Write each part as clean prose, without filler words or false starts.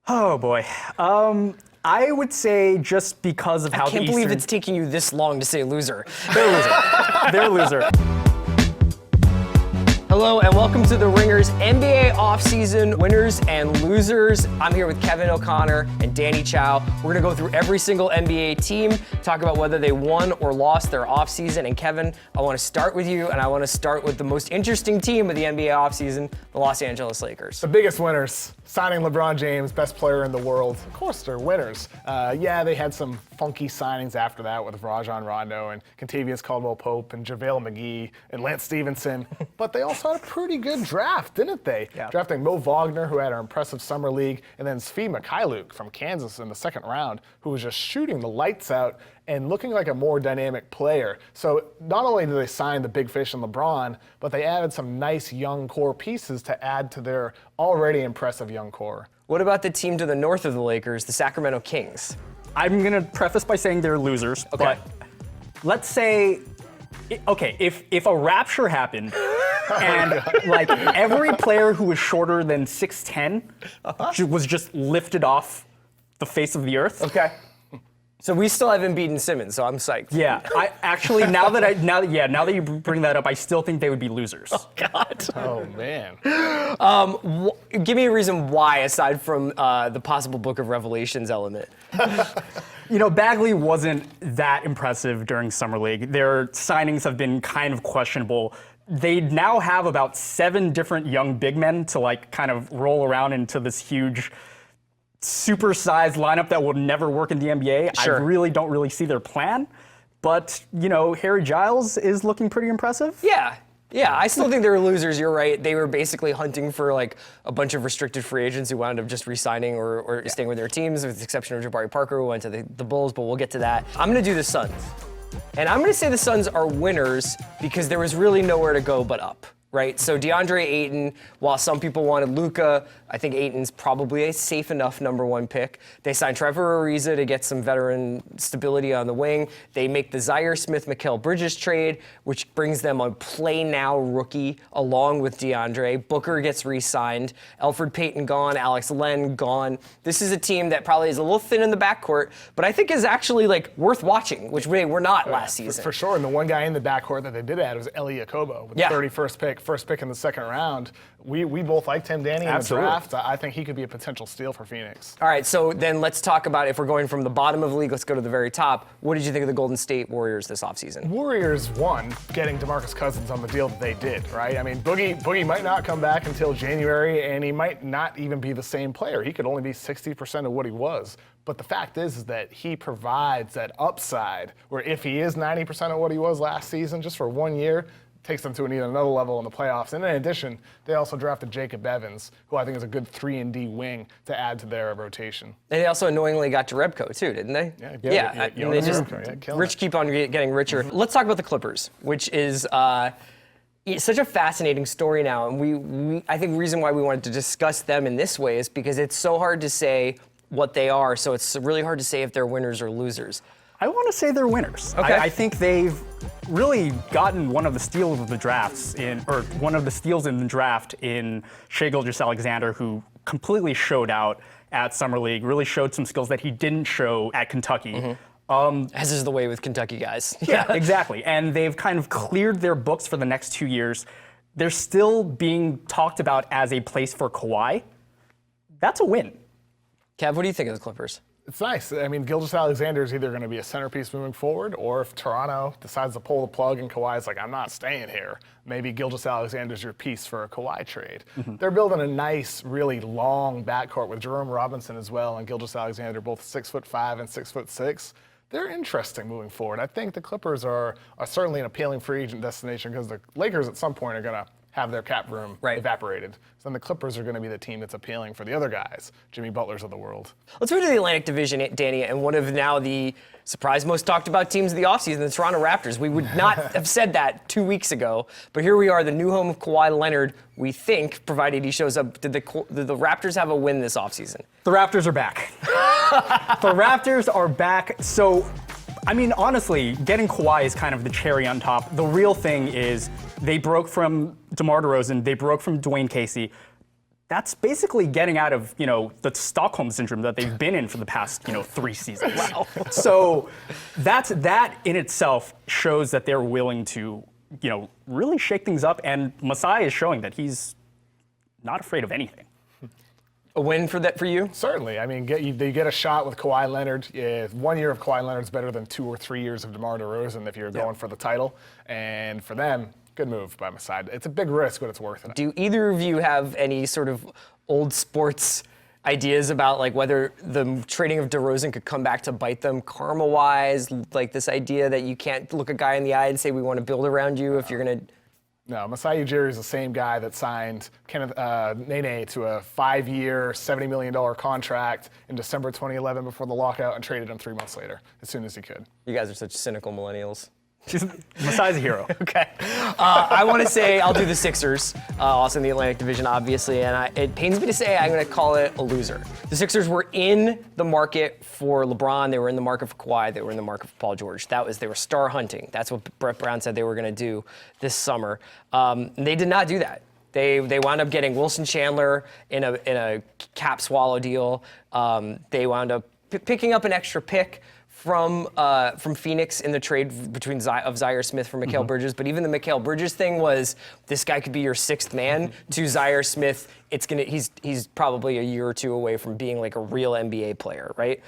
Oh boy. I would say just because of how I can't believe it's taking you this long to say loser. They're a loser. They're a loser. Hello and welcome to The Ringers NBA offseason winners and losers. I'm here with Kevin O'Connor and Danny Chau. We're gonna go through every single NBA team, talk about whether they won or lost their offseason. And Kevin, I wanna start with you, and I wanna start with the most interesting team of the NBA offseason, the Los Angeles Lakers. The biggest winners, signing LeBron James, best player in the world. Of course, they're winners. Yeah, they had some funky signings after that with Rajon Rondo and Kentavious Caldwell-Pope and JaVale McGee and Lance Stevenson, but they also had a pretty good draft, didn't they? Yeah. Drafting Mo Wagner, who had an impressive summer league, and then Svi Mykhailiuk from Kansas in the second round, who was just shooting the lights out and looking like a more dynamic player. So not only did they sign the big fish in LeBron, but they added some nice young core pieces to add to their already impressive young core. What about the team to the north of the Lakers, the Sacramento Kings? I'm gonna preface by saying they're losers, but let's say, okay, if a rapture happened and like every player who was shorter than 6'10" was just lifted off the face of the earth. Okay. So we still have Embiid and Simmons, so I'm psyched. Yeah, I actually now that you bring that up, I still think they would be losers. Oh God. Oh man. Give me a reason why, aside from the possible Book of Revelations element. You know, Bagley wasn't that impressive during Summer League. Their signings have been kind of questionable. They now have about 7 different young big men to like kind of roll around into this huge supersized lineup that will never work in the NBA. Sure. I really don't see their plan, but you know, Harry Giles is looking pretty impressive. Yeah, I still think they're losers, you're right. They were basically hunting for like a bunch of restricted free agents who wound up just re-signing or staying with their teams, with the exception of Jabari Parker, who went to the Bulls, but we'll get to that. I'm gonna do the Suns. And I'm gonna say the Suns are winners because there was really nowhere to go but up. Right, so DeAndre Ayton, while some people wanted Luka, I think Ayton's probably a safe enough #1 pick. They signed Trevor Ariza to get some veteran stability on the wing. They make the Zaire Smith-Mikal Bridges trade, which brings them a play-now rookie along with DeAndre. Booker gets re-signed. Elfrid Payton gone. Alex Len gone. This is a team that probably is a little thin in the backcourt, but I think is actually like worth watching, which they were not last season. For sure, and the one guy in the backcourt that they did add was Eli Jacobo with the 31st pick. First pick in the second round. We both liked him, Danny, in the draft. I think he could be a potential steal for Phoenix. All right, so then let's talk about, if we're going from the bottom of the league, let's go to the very top. What did you think of the Golden State Warriors this offseason? Warriors won getting DeMarcus Cousins on the deal that they did, right? I mean, Boogie might not come back until January, and he might not even be the same player. He could only be 60% of what he was. But the fact is that he provides that upside where if he is 90% of what he was last season, just for 1 year, takes them to another level in the playoffs. And in addition, they also drafted Jacob Evans, who I think is a good 3-and-D wing to add to their rotation. And they also annoyingly got Jerebko too, didn't they? Yeah. And they just keep on getting richer. Let's talk about the Clippers, which is such a fascinating story now. And I think the reason why we wanted to discuss them in this way is because it's so hard to say what they are. So it's really hard to say if they're winners or losers. I want to say they're winners. Okay. I think they've really gotten one of the steals of the drafts one of the steals in the draft in Shai Gilgeous-Alexander, who completely showed out at Summer League, really showed some skills that he didn't show at Kentucky. As is the way with Kentucky guys. Yeah, exactly. And they've kind of cleared their books for the next 2 years. They're still being talked about as a place for Kawhi. That's a win. Kev, what do you think of the Clippers? It's nice. I mean, Gilgeous-Alexander is either going to be a centerpiece moving forward, or if Toronto decides to pull the plug and Kawhi's like, I'm not staying here, maybe Gilgeous-Alexander's your piece for a Kawhi trade. They're building a nice, really long backcourt with Jerome Robinson as well and Gilgeous-Alexander, both 6'5" and 6'6". They're interesting moving forward. I think the Clippers are certainly an appealing free agent destination because the Lakers at some point are going to have their cap room evaporated. So then the Clippers are going to be the team that's appealing for the other guys, Jimmy Butlers of the world. Let's move to the Atlantic Division, Danny, and one of now the surprise most talked about teams of the offseason, the Toronto Raptors. We would not have said that 2 weeks ago, but here we are, the new home of Kawhi Leonard, we think, provided he shows up. Did the Raptors have a win this offseason? The Raptors are back. The Raptors are back. So, I mean, honestly, getting Kawhi is kind of the cherry on top. The real thing is they broke from DeMar DeRozan, they broke from Dwayne Casey. that's basically getting out of, the Stockholm syndrome that they've been in for the past, 3 seasons. Wow. So that in itself shows that they're willing to, really shake things up. And Masai is showing that he's not afraid of anything. A win for you? Certainly. I mean, you get a shot with Kawhi Leonard. 1 year of Kawhi Leonard is better than 2 or 3 years of DeMar DeRozan if you're going for the title. And for them, good move by Masai. It's a big risk, but it's worth it. Do either of you have any sort of old sports ideas about like whether the trading of DeRozan could come back to bite them karma-wise? Like this idea that you can't look a guy in the eye and say we want to build around you if you're going to... No, Masai Ujiri is the same guy that signed Nene to a 5-year, $70 million contract in December 2011 before the lockout and traded him 3 months later, as soon as he could. You guys are such cynical millennials. Masai's a hero. Okay. I want to say I'll do the Sixers, also in the Atlantic Division, obviously, and it pains me to say I'm going to call it a loser. The Sixers were in the market for LeBron. They were in the market for Kawhi. They were in the market for Paul George. They were star hunting. That's what Brett Brown said they were going to do this summer. They did not do that. They wound up getting Wilson Chandler in a cap swallow deal. They wound up picking up an extra pick from Phoenix in the trade between Zaire Smith for Mikal Bridges, but even the Mikal Bridges thing was this guy could be your 6th man. To Zaire Smith, he's probably a year or 2 away from being like a real NBA player, right?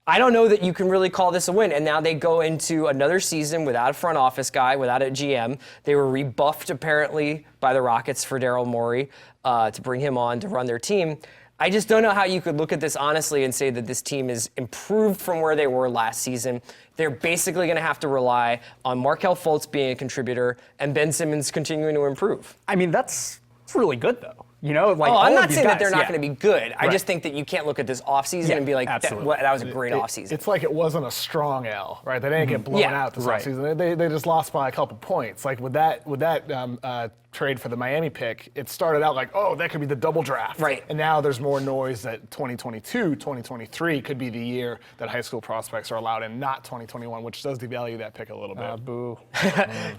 I don't know that you can really call this a win. And now they go into another season without a front office guy, without a GM. They were rebuffed apparently by the Rockets for Daryl Morey to bring him on to run their team. I just don't know how you could look at this honestly and say that this team is improved from where they were last season. They're basically going to have to rely on Markelle Fultz being a contributor and Ben Simmons continuing to improve. I mean, that's really good, though. Like I'm not saying that they're not going to be good. I Right. just think that you can't look at this offseason and be like, that was a great offseason. It's like it wasn't a strong L, right? They didn't get blown out this offseason. They just lost by a couple points. Like with that trade for the Miami pick, it started out like, oh, that could be the double draft. Right. And now there's more noise that 2022, 2023 could be the year that high school prospects are allowed in, not 2021, which does devalue that pick a little bit. Boo.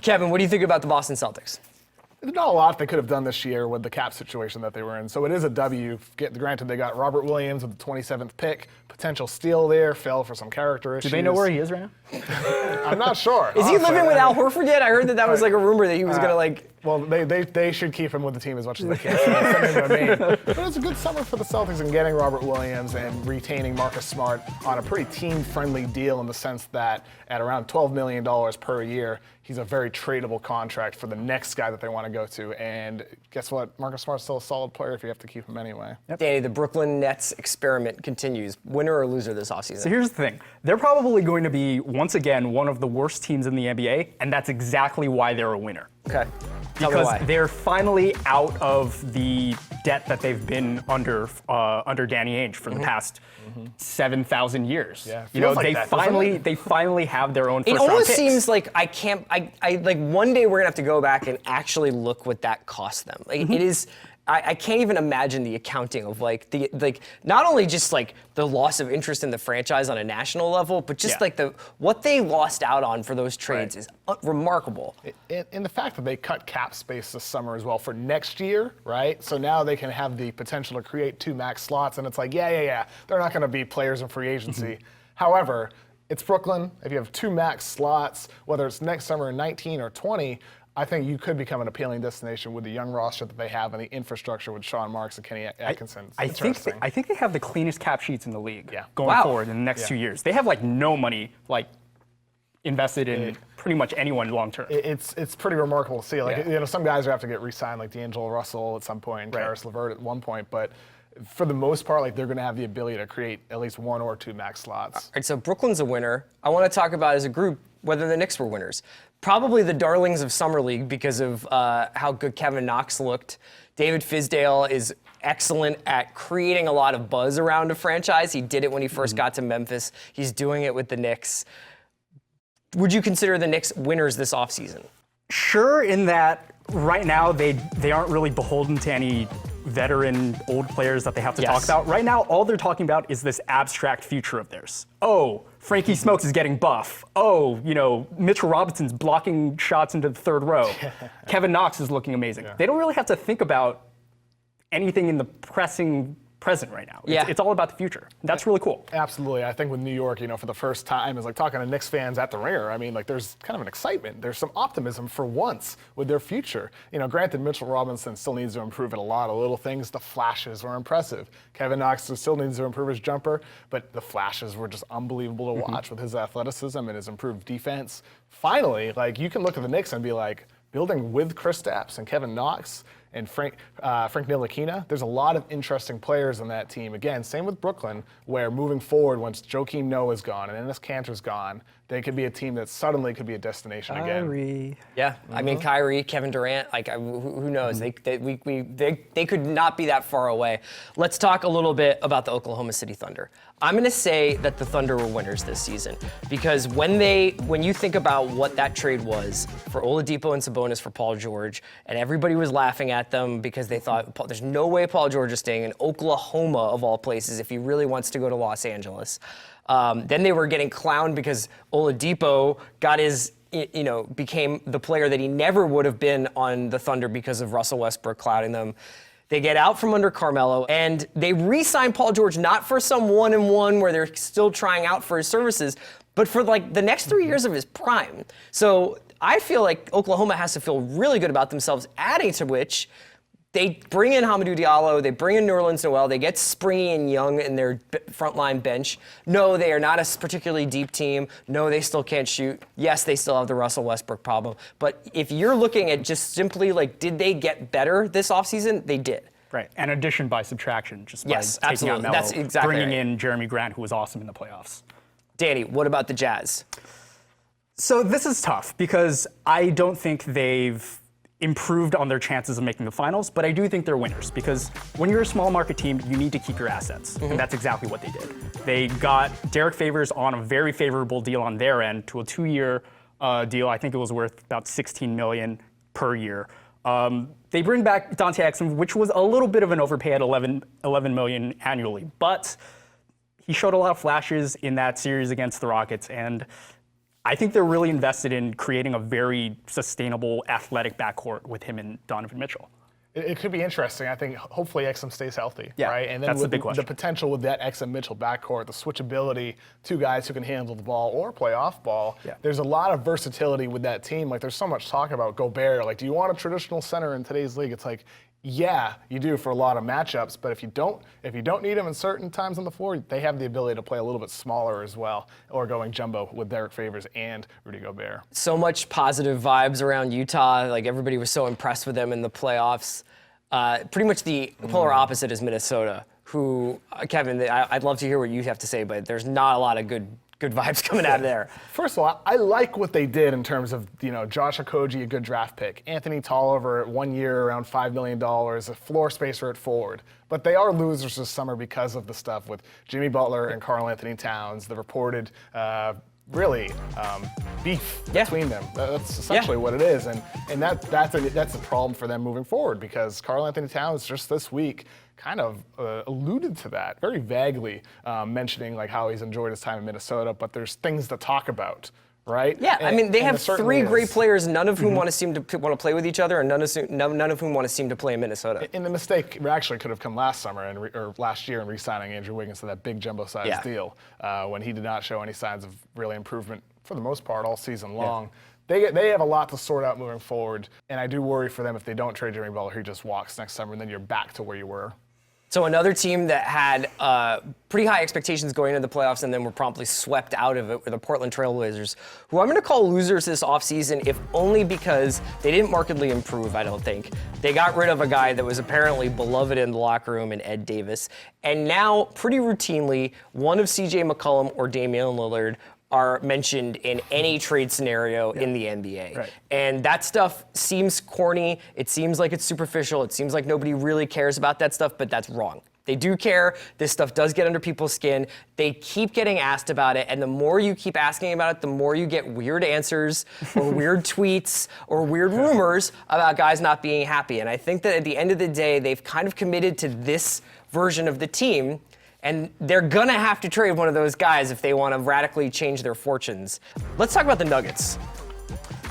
Kevin, what do you think about the Boston Celtics? There's not a lot they could have done this year with the cap situation that they were in, so it is a W. Granted, they got Robert Williams with the 27th pick, potential steal there, fell for some character issues. Do they know where he is right now? I'm not sure. Is he living with Al Horford yet? I heard that was like a rumor that he was going to like... Well, they should keep him with the team as much as they can. Send him to Maine. But it was a good summer for the Celtics in getting Robert Williams and retaining Marcus Smart on a pretty team-friendly deal in the sense that at around $12 million per year, he's a very tradable contract for the next guy that they want to go to. And guess what? Marcus Smart's still a solid player if you have to keep him anyway. Yep. Danny, the Brooklyn Nets experiment continues. Winner or loser this offseason? So here's the thing. They're probably going to be, once again, one of the worst teams in the NBA, and that's exactly why they're a winner. Okay. Tell me Because why. they're finally out of the debt that they've been under Danny Ainge for the past 7,000 years. Yeah, you know, feels like they that, doesn't finally it? they finally have their own It first round almost picks. seems like I like one day we're gonna have to go back and actually look what that cost them. Like it is. I can't even imagine the accounting of like not only just like the loss of interest in the franchise on a national level, but just like what they lost out on for those trades is remarkable. And the fact that they cut cap space this summer as well for next year, right? So now they can have the potential to create 2 max slots, and it's like, yeah. They're not going to be players in free agency. However, it's Brooklyn. If you have 2 max slots, whether it's next summer in 19 or 20, I think you could become an appealing destination with the young roster that they have and the infrastructure with Sean Marks and Kenny Atkinson. I think they have the cleanest cap sheets in the league going Wow. forward in the next 2 years. They have like no money invested in pretty much anyone long term. It's pretty remarkable to see. Like some guys have to get re-signed, like D'Angelo Russell at some point, and Karis LeVert at one point, but for the most part, like they're going to have the ability to create at least 1 or 2 max slots. All right, so Brooklyn's a winner. I want to talk about as a group whether the Knicks were winners. Probably the darlings of Summer League because of how good Kevin Knox looked. David Fizdale is excellent at creating a lot of buzz around a franchise. He did it when he first got to Memphis. He's doing it with the Knicks. Would you consider the Knicks winners this offseason? Sure, in that right now they aren't really beholden to any veteran old players that they have to talk about. Right now, all they're talking about is this abstract future of theirs. Oh, Frankie Smokes is getting buff. Oh, Mitchell Robinson's blocking shots into the third row. Kevin Knox is looking amazing. They don't really have to think about anything in the pressing present right now. Yeah. It's all about the future. That's really cool. Absolutely. I think with New York, for the first time, is like talking to Knicks fans at the Ringer. I mean, like there's kind of an excitement. There's some optimism for once with their future. Granted, Mitchell Robinson still needs to improve at a lot of little things. The flashes were impressive. Kevin Knox still needs to improve his jumper, but the flashes were just unbelievable to watch with his athleticism and his improved defense. Finally, like you can look at the Knicks and be like, building with Kristaps and Kevin Knox and Frank Ntilikina, there's a lot of interesting players on that team. Again, same with Brooklyn, where moving forward, once Joakim Noah's gone and Enes Kanter's gone, they could be a team that suddenly could be a destination again. Yeah, I mean Kyrie, Kevin Durant, like who knows? They could not be that far away. Let's talk a little bit about the Oklahoma City Thunder. I'm going to say that the Thunder were winners this season because when you think about what that trade was for Oladipo and Sabonis for Paul George, and everybody was laughing at them because they thought there's no way Paul George is staying in Oklahoma of all places if he really wants to go to Los Angeles. Then they were getting clowned because Oladipo got became the player that he never would have been on the Thunder because of Russell Westbrook clouding them. They get out from under Carmelo, and they re-sign Paul George not for some 1-and-1 where they're still trying out for his services, but for like the next 3 years of his prime. So I feel like Oklahoma has to feel really good about themselves, adding to which they bring in Hamidou Diallo, they bring in Nerlens Noel, they get Springy and Young in their frontline bench. No, they are not a particularly deep team. No, they still can't shoot. Yes, they still have the Russell Westbrook problem. But if you're looking at just simply like, did they get better this offseason? They did. Right, and addition by subtraction, just by yes, taking absolutely. out Melo, That's exactly bringing right. in Jeremy Grant, who was awesome in the playoffs. Danny, what about the Jazz? So this is tough because I don't think they've improved on their chances of making the finals, but I do think they're winners because when you're a small market team, you need to keep your assets, and that's exactly what they did. They got Derek Favors on a very favorable deal on their end to a 2-year deal. I think it was worth about $16 million per year. They bring back Dante Exum, which was a little bit of an overpay at $11 million annually, but he showed a lot of flashes in that series against the Rockets, and I think they're really invested in creating a very sustainable, athletic backcourt with him and Donovan Mitchell. It could be interesting. I think hopefully Exum stays healthy, Yeah, right? And then that's with the big question. the potential with that Exum-Mitchell backcourt, the switchability, two guys who can handle the ball or play off ball, there's a lot of versatility with that team. Like there's so much talk about Gobert. Like, do you want a traditional center in today's league? It's like, yeah, you do for a lot of matchups, but if you don't need them in certain times on the floor, they have the ability to play a little bit smaller as well, or going jumbo with Derek Favors and Rudy Gobert. So much positive vibes around Utah. Like everybody was so impressed with them in the playoffs. Pretty much the polar opposite is Minnesota, who, Kevin, I'd love to hear what you have to say, but there's not a lot of good vibes coming out of there. First of all, I like what they did in terms of, Josh Okogie, a good draft pick. Anthony Tolliver, 1 year, around $5 million, a floor spacer at forward. But they are losers this summer because of the stuff with Jimmy Butler and Karl Anthony Towns, the reported beef between them. That's essentially what it is, and that's a problem for them moving forward because Karl Anthony Towns just this week kind of alluded to that very vaguely, mentioning like how he's enjoyed his time in Minnesota, but there's things to talk about. Right? Yeah, I mean, they have three great is. players, none of whom want to play with each other, and none of whom want to seem to play in Minnesota. And the mistake actually could have come last summer or last year in re-signing Andrew Wiggins to that big jumbo-sized deal when he did not show any signs of really improvement for the most part all season long. They have a lot to sort out moving forward, and I do worry for them if they don't trade Jimmy Butler, he just walks next summer, and then you're back to where you were. So another team that had pretty high expectations going into the playoffs and then were promptly swept out of it were the Portland Trailblazers, who I'm going to call losers this offseason, if only because they didn't markedly improve, I don't think. They got rid of a guy that was apparently beloved in the locker room in Ed Davis. And now, pretty routinely, one of CJ McCollum or Damian Lillard are mentioned in any trade scenario in the NBA. Right. And that stuff seems corny, it seems like it's superficial, it seems like nobody really cares about that stuff, but that's wrong. They do care, this stuff does get under people's skin, they keep getting asked about it, and the more you keep asking about it, the more you get weird answers, or weird tweets, or weird rumors about guys not being happy. And I think that at the end of the day, they've kind of committed to this version of the team, and they're gonna have to trade one of those guys if they want to radically change their fortunes. Let's talk about the Nuggets.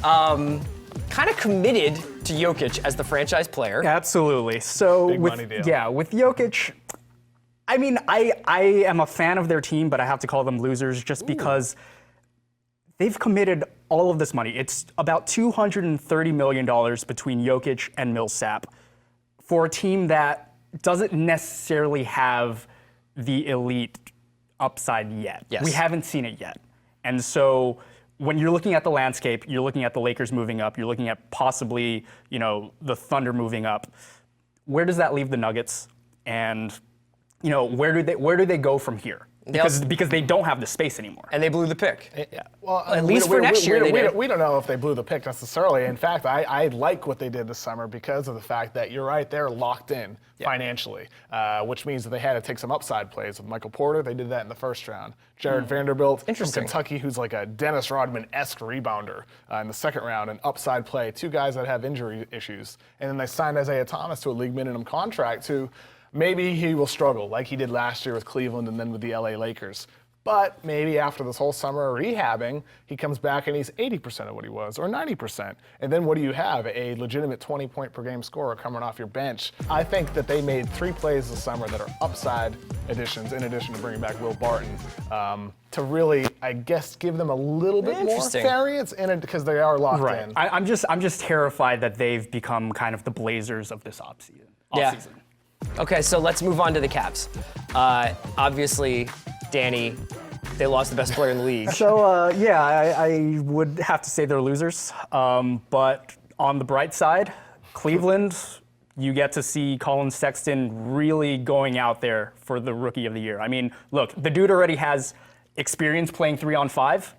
Kind of committed to Jokic as the franchise player. Absolutely. So Big with money deal. yeah, with Jokic, I mean, I am a fan of their team, but I have to call them losers just because they've committed all of this money. It's about $230 million between Jokic and Millsap for a team that doesn't necessarily have the elite upside yet. Yes. We haven't seen it yet. And so when you're looking at the landscape, you're looking at the Lakers moving up, you're looking at possibly, the Thunder moving up. Where does that leave the Nuggets? And, where do they go from here? Because they don't have the space anymore. And they blew the pick. Well, At least for next year, they did. We don't know if they blew the pick necessarily. In fact, I like what they did this summer because of the fact that you're right, they're locked in financially, which means that they had to take some upside plays. With Michael Porter, they did that in the first round. Jared Vanderbilt from Kentucky, who's like a Dennis Rodman-esque rebounder in the second round, an upside play. Two guys that have injury issues. And then they signed Isaiah Thomas to a league minimum contract to maybe he will struggle like he did last year with Cleveland and then with the LA Lakers. But maybe after this whole summer of rehabbing, he comes back and he's 80% of what he was, or 90%. And then what do you have? A legitimate 20-point-per-game scorer coming off your bench. I think that they made 3 plays this summer that are upside additions, in addition to bringing back Will Barton, to really, I guess, give them a little bit more variance in it because they are locked in. I'm just terrified that they've become kind of the Blazers of this offseason. Yeah. Okay, so let's move on to the Cavs. Obviously, Danny, they lost the best player in the league. So, I would have to say they're losers. But on the bright side, Cleveland, you get to see Colin Sexton really going out there for the Rookie of the Year. I mean, look, the dude already has experience playing 3-on-5.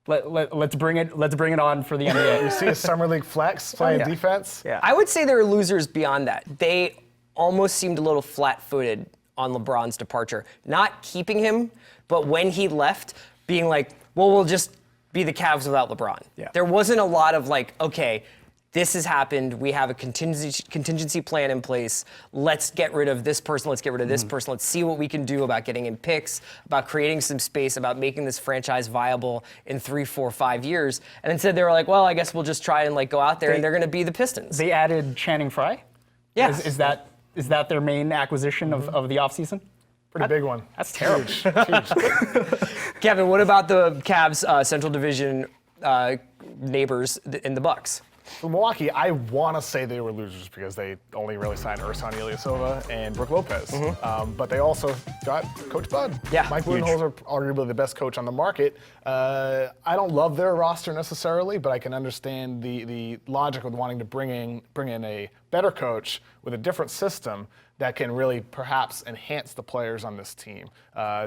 Let's bring it on for the NBA. You see a summer league flex playing defense? Yeah. I would say they're losers beyond that. They almost seemed a little flat-footed on LeBron's departure. Not keeping him, but when he left, being like, well, we'll just be the Cavs without LeBron. Yeah. There wasn't a lot of like, okay, this has happened. We have a contingency plan in place. Let's get rid of this person. Let's get rid of this person. Let's see what we can do about getting in picks, about creating some space, about making this franchise viable in 3, 4, 5 years. And instead they were like, well, I guess we'll just try and like go out there and they're going to be the Pistons. They added Channing Frye? Yeah. Is that their main acquisition of the offseason? Pretty big one. That's terrible. Huge. Kevin, what about the Cavs Central Division neighbors in the Bucks? For Milwaukee, I want to say they were losers because they only really signed Ersan Ilyasova and Brook Lopez. But they also got Coach Bud. Yeah, Mike Budenholzer, arguably the best coach on the market. I don't love their roster necessarily, but I can understand the logic with wanting to bring in a better coach with a different system that can really perhaps enhance the players on this team.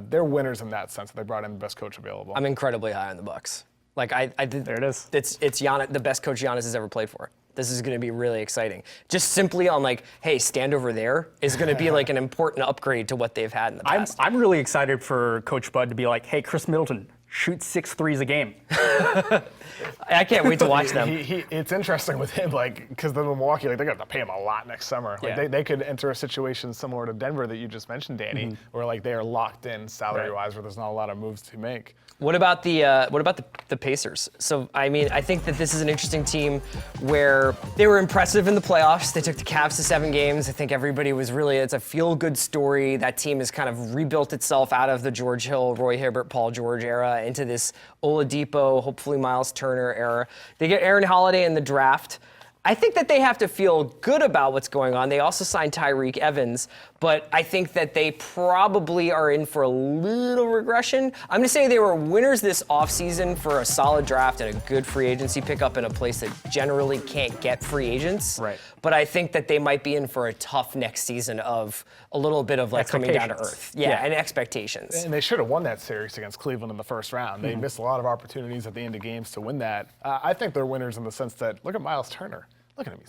They're winners in that sense. They brought in the best coach available. I'm incredibly high on the Bucks. Like I did. There it is. It's Giannis, the best coach Giannis has ever played for. This is going to be really exciting. Just simply on like, hey, stand over there is going to be like an important upgrade to what they've had in the past. I'm really excited for Coach Bud to be like, hey, Chris Middleton, shoot 6 threes a game. I can't wait to watch them. It's interesting with him, like, because the Milwaukee, like, they're going to pay him a lot next summer. Like, Yeah. they could enter a situation similar to Denver that you just mentioned, Danny, where like they are locked in salary-wise, where there's not a lot of moves to make. What about the Pacers? So I mean, I think that this is an interesting team where they were impressive in the playoffs. They took the Cavs to 7 games. I think everybody was really, it's a feel-good story. That team has kind of rebuilt itself out of the George Hill, Roy Hibbert, Paul George era into this Oladipo, hopefully Miles Turner era. They get Aaron Holiday in the draft. I think that they have to feel good about what's going on. They also signed Tyreek Evans, but I think that they probably are in for a little regression. I'm gonna say they were winners this offseason for a solid draft and a good free agency pickup in a place that generally can't get free agents. Right. But I think that they might be in for a tough next season of a little bit of like coming down to earth. Yeah, and expectations. And they should have won that series against Cleveland in the first round. They missed a lot of opportunities at the end of games to win that. I think they're winners in the sense that, look at Miles Turner. Look at him,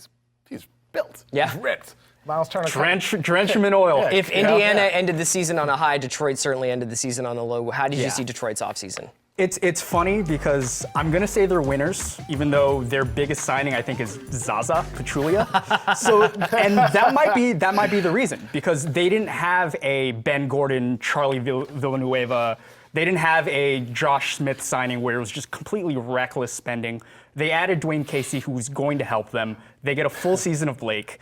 he's built. Yeah. He's ripped. Miles Turner. Drench him in oil. If Indiana ended the season on a high, Detroit certainly ended the season on a low. How did you see Detroit's offseason? It's funny because I'm gonna say they're winners, even though their biggest signing I think is Zaza Pachulia. So, and that might be the reason, because they didn't have a Ben Gordon, Charlie Villanueva. They didn't have a Josh Smith signing where it was just completely reckless spending. They added Dwayne Casey, who was going to help them. They get a full season of Blake.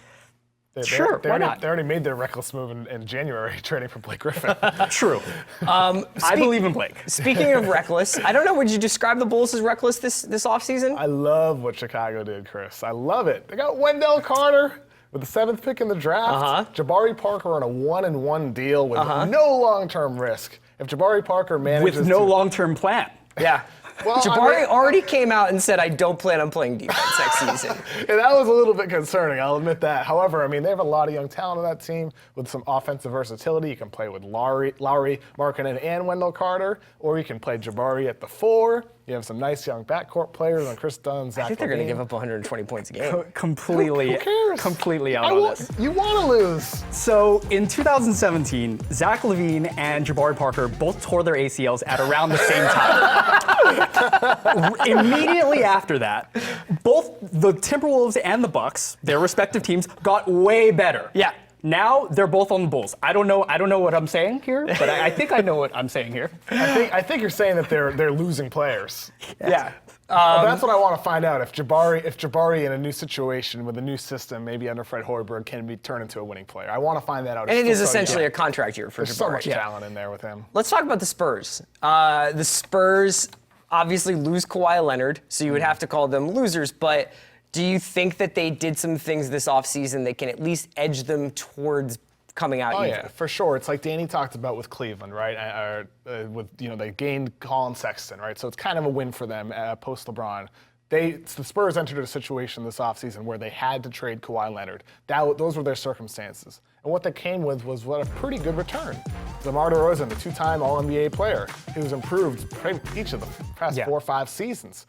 Sure, why not? They already made their reckless move in January, trading for Blake Griffin. True. I believe in Blake. Speaking of reckless, I don't know, would you describe the Bulls as reckless this offseason? I love what Chicago did, Chris. I love it. They got Wendell Carter with the 7th pick in the draft. Jabari Parker on a 1-and-1 deal with no long-term risk. If Jabari Parker manages with no long-term plan. Yeah. Well, Jabari already came out and said, I don't plan on playing defense next season. Yeah, that was a little bit concerning, I'll admit that. However, I mean, they have a lot of young talent on that team with some offensive versatility. You can play with Lowry, Markkanen, and Wendell Carter, or you can play Jabari at the 4. You have some nice young backcourt players on Chris Dunn, Zach I think they're going to LaVine. give up 120 points a game. Completely, Who cares? completely out on this. You want to lose. So in 2017, Zach LaVine and Jabari Parker both tore their ACLs at around the same time. Immediately after that, both the Timberwolves and the Bucks, their respective teams, got way better. Yeah. Now they're both on the Bulls. I don't know what I'm saying here, but I think I know what I'm saying here. I think you're saying that they're losing players. Yeah. Well, that's what I want to find out. If Jabari in a new situation with a new system, maybe under Fred Hoiberg, can be turned into a winning player. I want to find that out. And it is essentially a contract year for There's Jabari. so much talent in there with him. Let's talk about the Spurs. The Spurs obviously lose Kawhi Leonard, so you would have to call them losers, but do you think that they did some things this offseason that can at least edge them towards coming out even? Yeah, for sure. It's like Danny talked about with Cleveland, right? They gained Colin Sexton, right? So it's kind of a win for them post LeBron. The Spurs entered a situation this offseason where they had to trade Kawhi Leonard. Those were their circumstances. And what they came with was a pretty good return. DeMar DeRozan, the 2-time All-NBA player, who's improved each of the past 4 or 5 seasons,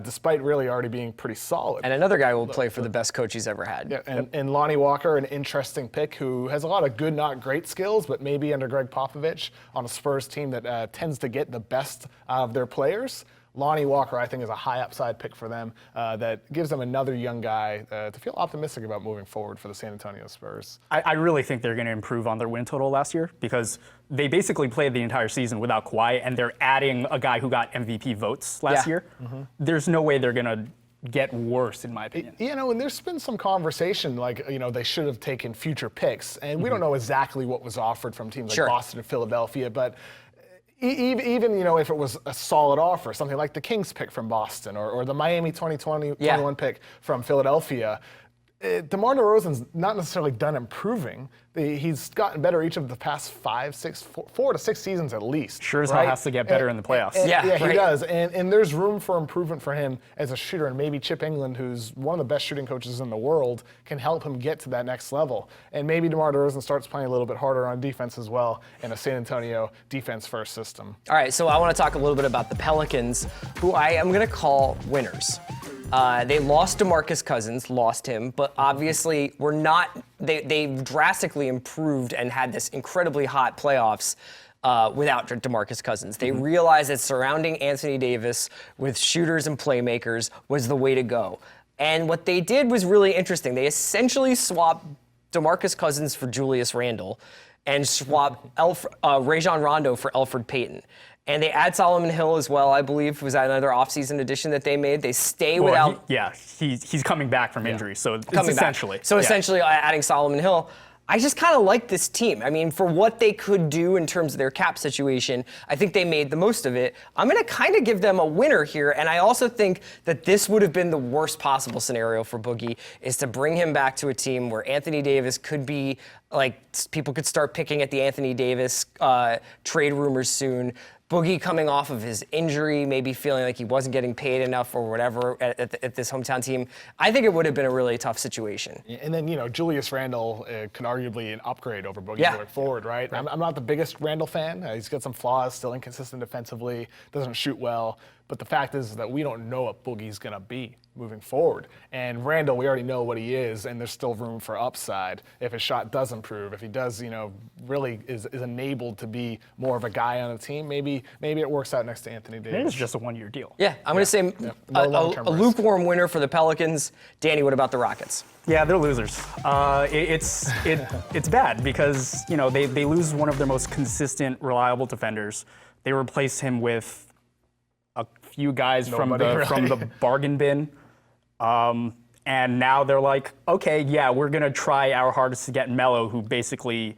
despite really already being pretty solid. And another guy will play for the best coach he's ever had. Yeah, and Lonnie Walker, an interesting pick who has a lot of good, not great skills, but maybe under Greg Popovich on a Spurs team that tends to get the best out of their players. Lonnie Walker, I think, is a high upside pick for them that gives them another young guy to feel optimistic about moving forward for the San Antonio Spurs. I really think they're going to improve on their win total last year because they basically played the entire season without Kawhi, and they're adding a guy who got MVP votes last year. There's no way they're going to get worse, in my opinion. And there's been some conversation like, they should have taken future picks, and we don't know exactly what was offered from teams like Boston and Philadelphia, but even if it was a solid offer, something like the Kings pick from Boston or the Miami 2021 pick from Philadelphia, DeMar DeRozan's not necessarily done improving. He's gotten better each of the past 4 to 6 seasons at least. Sure as hell has to get better in the playoffs. He does. And there's room for improvement for him as a shooter. And maybe Chip England, who's one of the best shooting coaches in the world, can help him get to that next level. And maybe DeMar DeRozan starts playing a little bit harder on defense as well in a San Antonio defense-first system. All right, so I want to talk a little bit about the Pelicans, who I am going to call winners. They lost DeMarcus Cousins, lost him, but obviously they drastically improved and had this incredibly hot playoffs without DeMarcus Cousins. They realized that surrounding Anthony Davis with shooters and playmakers was the way to go. And what they did was really interesting. They essentially swapped DeMarcus Cousins for Julius Randle and swapped Rajon Rondo for Elfrid Payton. And they add Solomon Hill as well, I believe. Was that another offseason addition that they made? They stay without... He's coming back from injury, so it's essentially... So essentially adding Solomon Hill. I just kind of like this team. I mean, for what they could do in terms of their cap situation, I think they made the most of it. I'm going to kind of give them a winner here, and I also think that this would have been the worst possible scenario for Boogie, is to bring him back to a team where Anthony Davis could be, people could start picking at the Anthony Davis trade rumors soon. Boogie coming off of his injury, maybe feeling like he wasn't getting paid enough or whatever at this hometown team. I think it would have been a really tough situation. And then, Julius Randle could arguably an upgrade over Boogie going forward, right? I'm not the biggest Randle fan. He's got some flaws, still inconsistent defensively, doesn't shoot well. But the fact is that we don't know what Boogie's going to be moving forward. And Randall, we already know what he is, and there's still room for upside if his shot does improve. If he does, really is enabled to be more of a guy on the team, maybe it works out next to Anthony Davis. Maybe it's just a one-year deal. Yeah, I'm going to say No a lukewarm winner for the Pelicans. Danny, what about the Rockets? Yeah, they're losers. It's bad because they lose one of their most consistent, reliable defenders. They replace him with a few guys from the bargain bin, and now they're like, okay, yeah, we're gonna try our hardest to get Melo, who basically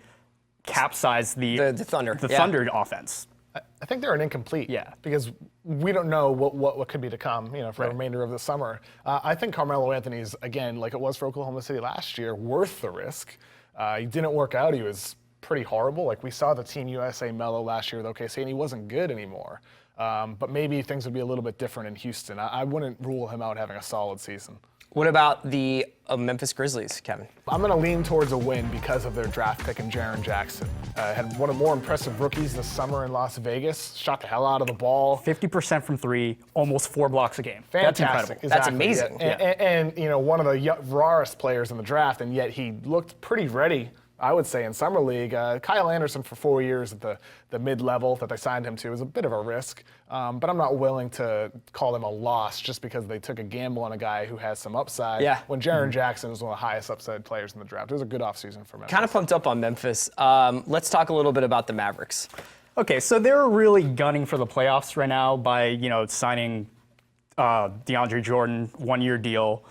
capsized the Thunder offense. I think they're an incomplete. Yeah. Because we don't know what could be to come, for the remainder of the summer. I think Carmelo Anthony's, again, like it was for Oklahoma City last year, worth the risk. He didn't work out. He was pretty horrible. Like we saw the Team USA Melo last year with OKC, and he wasn't good anymore. But maybe things would be a little bit different in Houston. I wouldn't rule him out having a solid season. What about the Memphis Grizzlies, Kevin? I'm going to lean towards a win because of their draft pick in Jaren Jackson. Had one of the more impressive rookies this summer in Las Vegas. Shot the hell out of the ball. 50% from three, almost 4 blocks a game. Fantastic. That's incredible. That's amazing. Yeah. And one of the rarest players in the draft, and yet he looked pretty ready, I would say, in Summer League. Kyle Anderson for 4 years at the mid-level that they signed him to was a bit of a risk, but I'm not willing to call them a loss just because they took a gamble on a guy who has some upside. Yeah. When Jaren Jackson was one of the highest upside players in the draft. It was a good offseason for Memphis. Kind of pumped up on Memphis. Let's talk a little bit about the Mavericks. Okay, so they're really gunning for the playoffs right now by signing DeAndre Jordan, 1-year deal.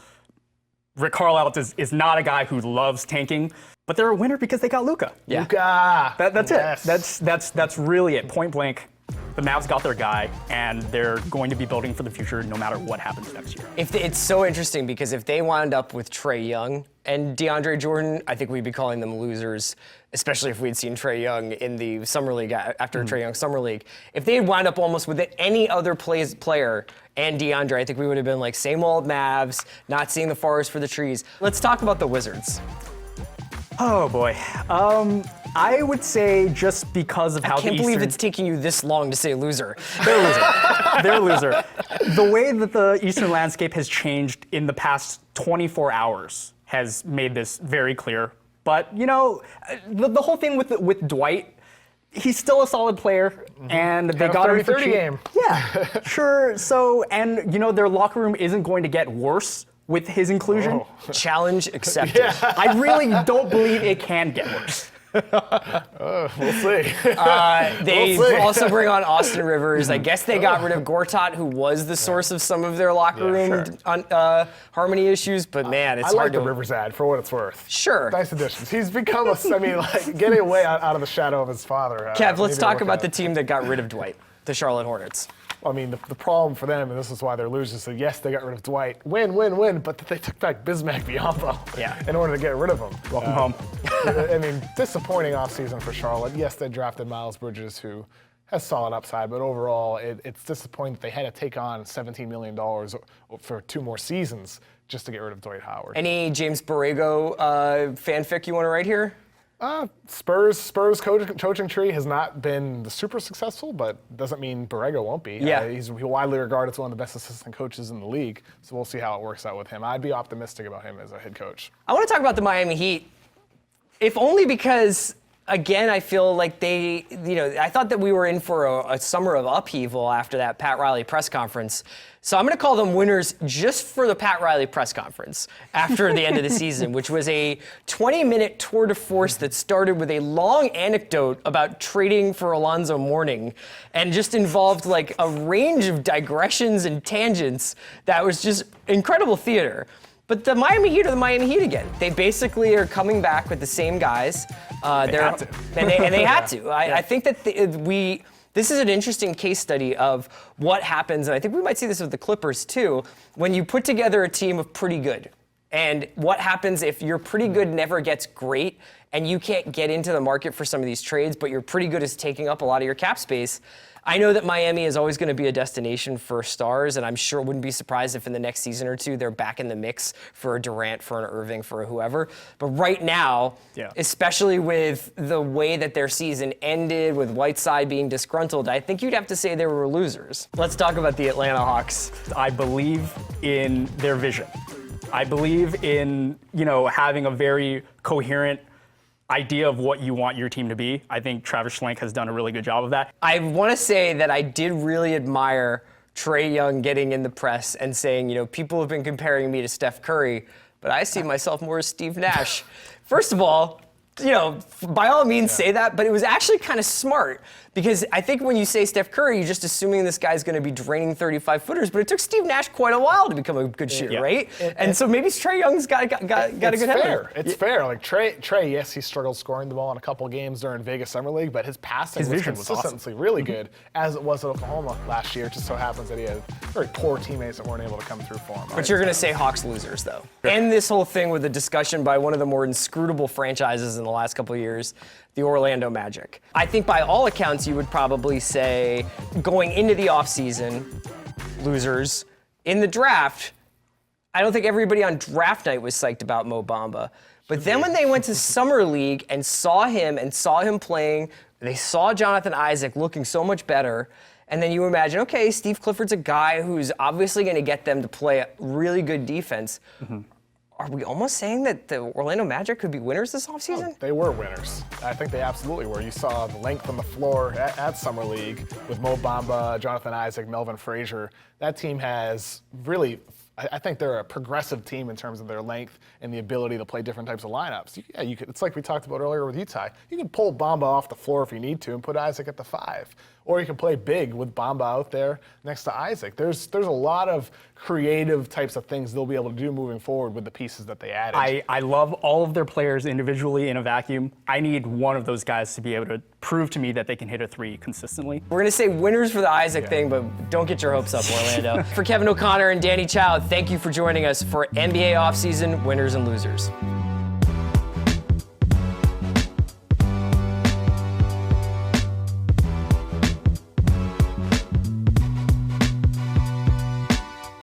Rick Carlisle is not a guy who loves tanking. But they're a winner because they got Luka. Yeah. Luka. That's Yes. it. That's really it. Point blank. The Mavs got their guy, and they're going to be building for the future no matter what happens next year. It's so interesting because if they wound up with Trae Young and DeAndre Jordan, I think we'd be calling them losers, especially if we'd seen Trae Young in the Summer League after Trae Young Summer League. If they had wound up almost with any other player and DeAndre, I think we would have been like same old Mavs, not seeing the forest for the trees. Let's talk about the Wizards. Oh boy. I would say just because of how I can't believe it's taking you this long to say loser. They're a loser. They're a loser. The way that the Eastern landscape has changed in the past 24 hours has made this very clear. But the whole thing with Dwight, he's still a solid player, and they got him for cheap. game. Yeah, sure. So, and their locker room isn't going to get worse with his inclusion. Challenge accepted. I really don't believe it can get worse. We'll see. They also bring on Austin Rivers. I guess they got rid of Gortat, who was the source of some of their locker room harmony issues. But man, it's I hard like the to. Rivers ad for what it's worth. Sure. Nice additions. He's become getting away out of the shadow of his father. Kev, let's talk about the team that got rid of Dwight, the Charlotte Hornets. I mean, the problem for them, and this is why they're losers, so yes, they got rid of Dwight. Win, but they took back Bismack Biyombo in order to get rid of him. Welcome home. I mean, disappointing offseason for Charlotte. Yes, they drafted Miles Bridges, who has solid upside, but overall, it's disappointing that they had to take on $17 million for 2 more seasons just to get rid of Dwight Howard. Any James Borrego fanfic you want to write here? Spurs coaching tree has not been super successful, but doesn't mean Borrego won't be. Yeah. He's widely regarded as one of the best assistant coaches in the league, so we'll see how it works out with him. I'd be optimistic about him as a head coach. I want to talk about the Miami Heat, if only because, again, I feel like I thought that we were in for a summer of upheaval after that Pat Riley press conference. So I'm going to call them winners just for the Pat Riley press conference after the end of the season, which was a 20-minute tour de force that started with a long anecdote about trading for Alonzo Mourning and just involved like a range of digressions and tangents that was just incredible theater. But the Miami Heat are the Miami Heat again. They basically are coming back with the same guys. They had to. And they had to. I think that this is an interesting case study of what happens, and I think we might see this with the Clippers too, when you put together a team of pretty good And what happens if you're pretty good never gets great and you can't get into the market for some of these trades, but you're pretty good at taking up a lot of your cap space? I know that Miami is always going to be a destination for stars, and I'm sure wouldn't be surprised if in the next season or two they're back in the mix for a Durant, for an Irving, for a whoever. But right now, especially with the way that their season ended, with Whiteside being disgruntled, I think you'd have to say they were losers. Let's talk about the Atlanta Hawks. I believe in their vision. I believe in, having a very coherent idea of what you want your team to be. I think Travis Schlenk has done a really good job of that. I want to say that I did really admire Trae Young getting in the press and saying, people have been comparing me to Steph Curry, but I see myself more as Steve Nash. First of all, by all means say that, but it was actually kind of smart, because I think when you say Steph Curry, you're just assuming this guy's going to be draining 35-footers, but it took Steve Nash quite a while to become a good shooter, right? And so maybe Trae Young's got a good head. It's fair. Like Trae, yes, he struggled scoring the ball in a couple games during Vegas Summer League, but his passing was consistently really good, as it was at Oklahoma last year. It just so happens that he had very poor teammates that weren't able to come through for him. But you're going to say Hawks losers, though. End this whole thing with a discussion by one of the more inscrutable franchises in the last couple of years, the Orlando Magic. I think by all accounts, you would probably say, going into the offseason, losers. In the draft, I don't think everybody on draft night was psyched about Mo Bamba. But then when they went to Summer League and saw him playing, they saw Jonathan Isaac looking so much better, and then you imagine, okay, Steve Clifford's a guy who's obviously going to get them to play a really good defense. Are we almost saying that the Orlando Magic could be winners this offseason? Oh, they were winners. I think they absolutely were. You saw the length on the floor at Summer League with Mo Bamba, Jonathan Isaac, Melvin Frazier. That team has really, I think they're a progressive team in terms of their length and the ability to play different types of lineups. You could, it's like we talked about earlier with Utah. You can pull Bamba off the floor if you need to and put Isaac at the 5. Or you can play big with Bamba out there next to Isaac. There's a lot of creative types of things they'll be able to do moving forward with the pieces that they added. I love all of their players individually in a vacuum. I need one of those guys to be able to prove to me that they can hit a 3 consistently. We're going to say winners for the Isaac thing, but don't get your hopes up, Orlando. For Kevin O'Connor and Danny Chau, thank you for joining us for NBA offseason winners and losers.